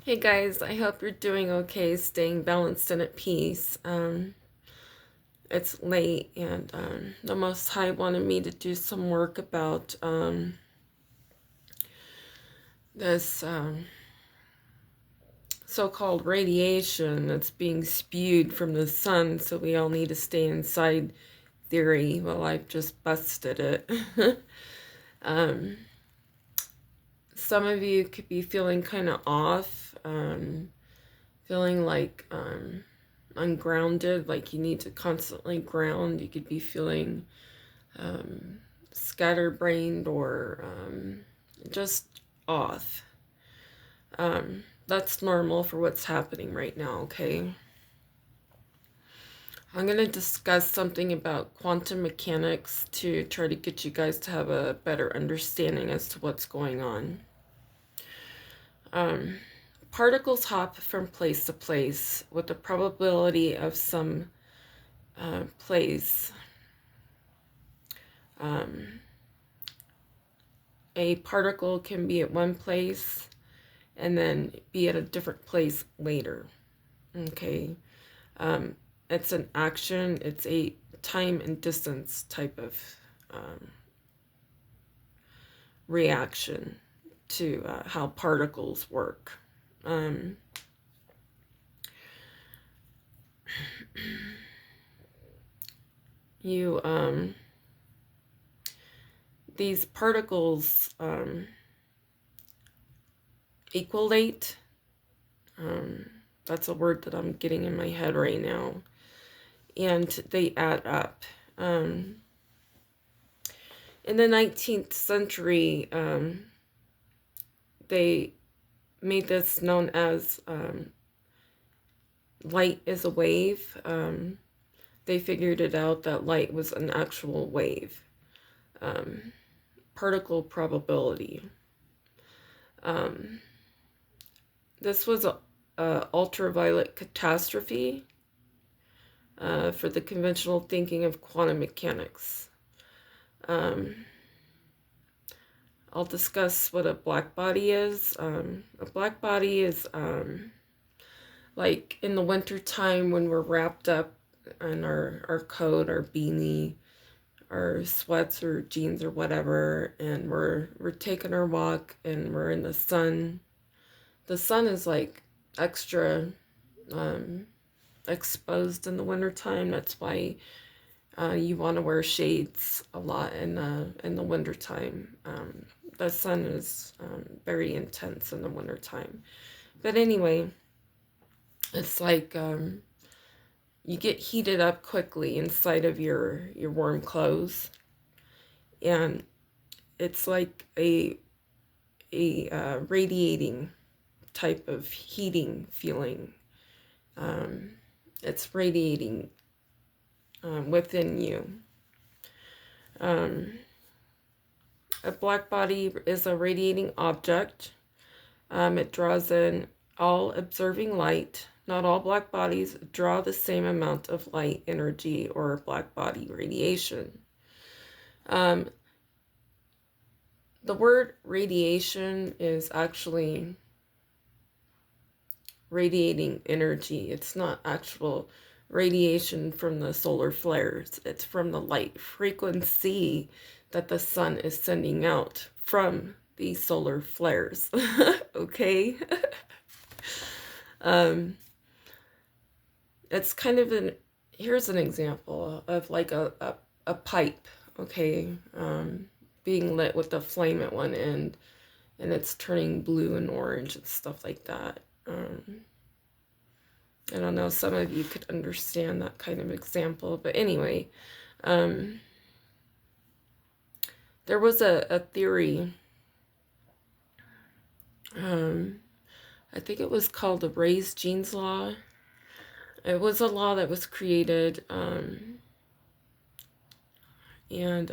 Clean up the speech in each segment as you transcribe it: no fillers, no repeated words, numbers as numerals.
Hey guys, I hope you're doing okay, staying balanced and at peace. It's late and the Most High wanted me to do some work about this so-called radiation that's being spewed from the sun, so we all need to stay inside theory. Well, I've just busted it. um, some of you could be feeling kind of off, feeling like ungrounded, like you need to constantly ground. You could be feeling scatterbrained or just off. That's normal for what's happening right now, okay? I'm going to discuss something about quantum mechanics to try to get you guys to have a better understanding as to what's going on. Particles hop from place to place with the probability of some place. A particle can be at one place and then be at a different place later. Okay. It's an action, it's a time and distance type of reaction to how particles work. You these particles equalate. That's a word that I'm getting in my head right now. And they add up. In the 19th century, they made this known as light is a wave. They figured it out that light was an actual wave. Particle probability. This was a ultraviolet catastrophe for the conventional thinking of quantum mechanics. I'll discuss what a black body is. A black body is like in the winter time when we're wrapped up in our coat, our beanie, our sweats or jeans or whatever, and we're taking our walk and we're in the sun. The sun is like extra exposed in the wintertime. That's why you want to wear shades a lot in the wintertime. The sun is very intense in the wintertime. But anyway, it's like you get heated up quickly inside of your warm clothes, and it's like a radiating type of heating feeling. It's radiating within you. A black body is a radiating object. It draws in all observing light. Not all black bodies draw the same amount of light energy or black body radiation. The word radiation is actually radiating energy. It's not actual radiation from the solar flares. It's from the light frequency that the sun is sending out from these solar flares. Okay? It's kind of here's an example of like a pipe, okay, being lit with a flame at one end, and it's turning blue and orange and stuff like that. I don't know, some of you could understand that kind of example, but anyway, there was a theory, I think it was called the raised genes law. It was a law that was created, and it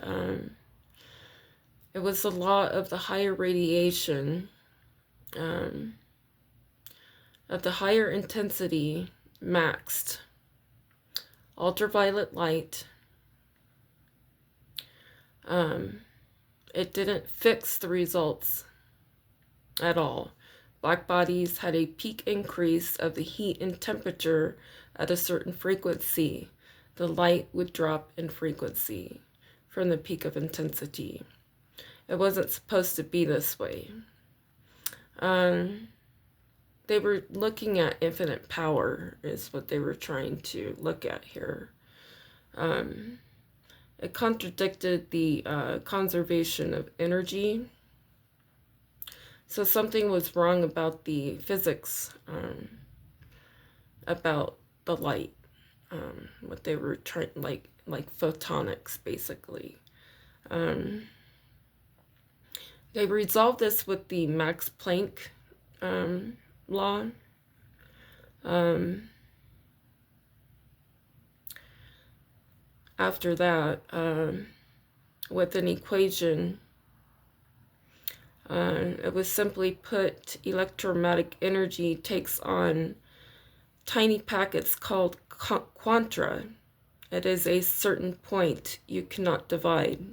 was the law of the higher radiation, of the higher intensity maxed ultraviolet light. It didn't fix the results at all, Black bodies had a peak increase of the heat and temperature at a certain frequency. The light would drop in frequency from the peak of intensity. It wasn't supposed to be this way. They were looking at infinite power is what they were trying to look at here. It contradicted the conservation of energy. So something was wrong about the physics, about the light, what they were trying, like photonics, basically. They resolved this with the Max Planck law. After that, with an equation, it was simply put, electromagnetic energy takes on tiny packets called quanta. It is a certain point you cannot divide.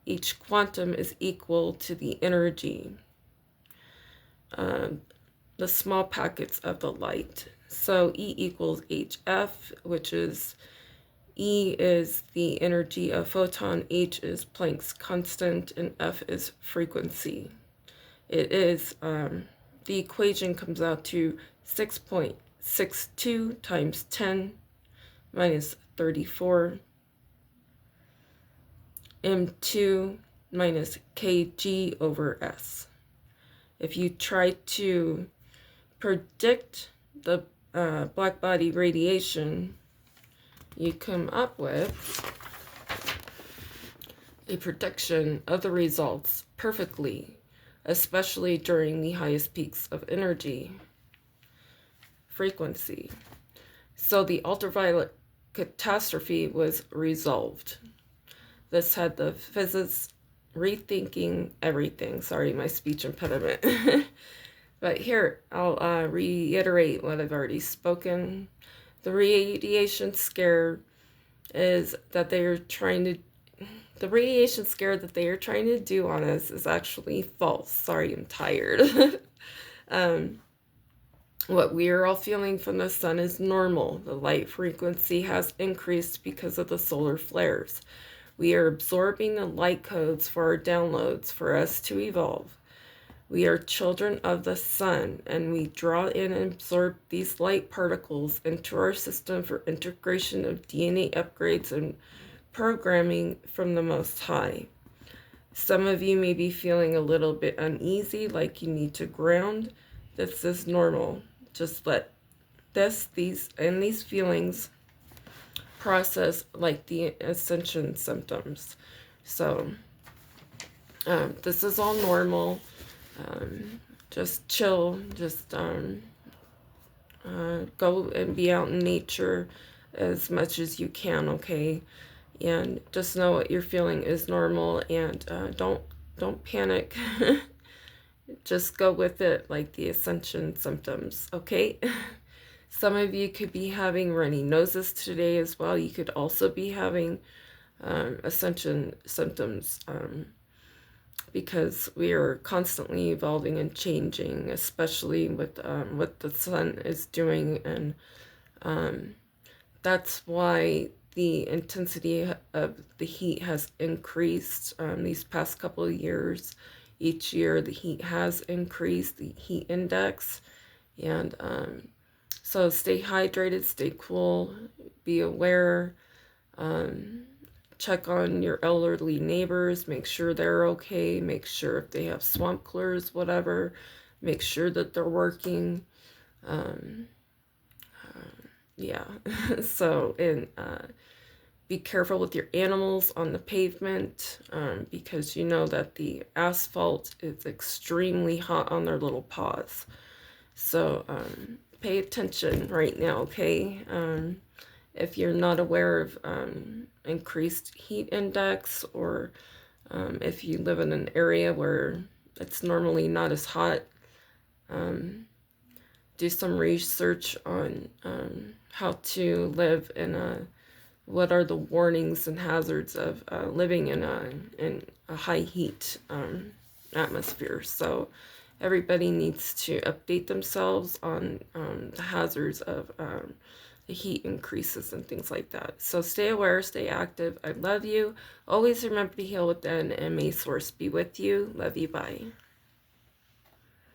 Each quantum is equal to the energy, the small packets of the light. So E equals HF, which is E is the energy of photon, H is Planck's constant, and F is frequency. It is, the equation comes out to 6.62 times 10 minus 34 m2 minus kg over s. If you try to predict the black body radiation, you come up with a prediction of the results perfectly, especially during the highest peaks of energy frequency. So the ultraviolet catastrophe was resolved. This had the physicists rethinking everything. Sorry, my speech impediment. But here, I'll reiterate what I've already spoken. The radiation scare is that they are trying to, the radiation scare that they are trying to do on us is actually false. Sorry, I'm tired. What we are all feeling from the sun is normal. The light frequency has increased because of the solar flares. We are absorbing the light codes for our downloads for us to evolve. We are children of the sun, and we draw in and absorb these light particles into our system for integration of DNA upgrades and programming from the Most High. Some of you may be feeling a little bit uneasy, like you need to ground. This is normal. Just let these feelings process like the ascension symptoms. So this is all normal. Just chill, just go and be out in nature as much as you can, okay? And just know what you're feeling is normal, and don't panic. Just go with it like the ascension symptoms, okay? Some of you could be having runny noses today as well. You could also be having ascension symptoms, because we are constantly evolving and changing, especially with what the sun is doing. And that's why the intensity of the heat has increased these past couple of years. Each year the heat has increased, the heat index. And so stay hydrated, stay cool, be aware. Check on your elderly neighbors, make sure they're okay, make sure if they have swamp clears, whatever, make sure that they're working. Yeah, so, and be careful with your animals on the pavement, because you know that the asphalt is extremely hot on their little paws. So pay attention right now, okay? If you're not aware of increased heat index, or if you live in an area where it's normally not as hot, do some research on how to live in what are the warnings and hazards of living in a high heat atmosphere. So everybody needs to update themselves on the hazards of the heat increases and things like that. So stay aware, stay active. I love you. Always remember to heal within, and may Source be with you. Love you. Bye.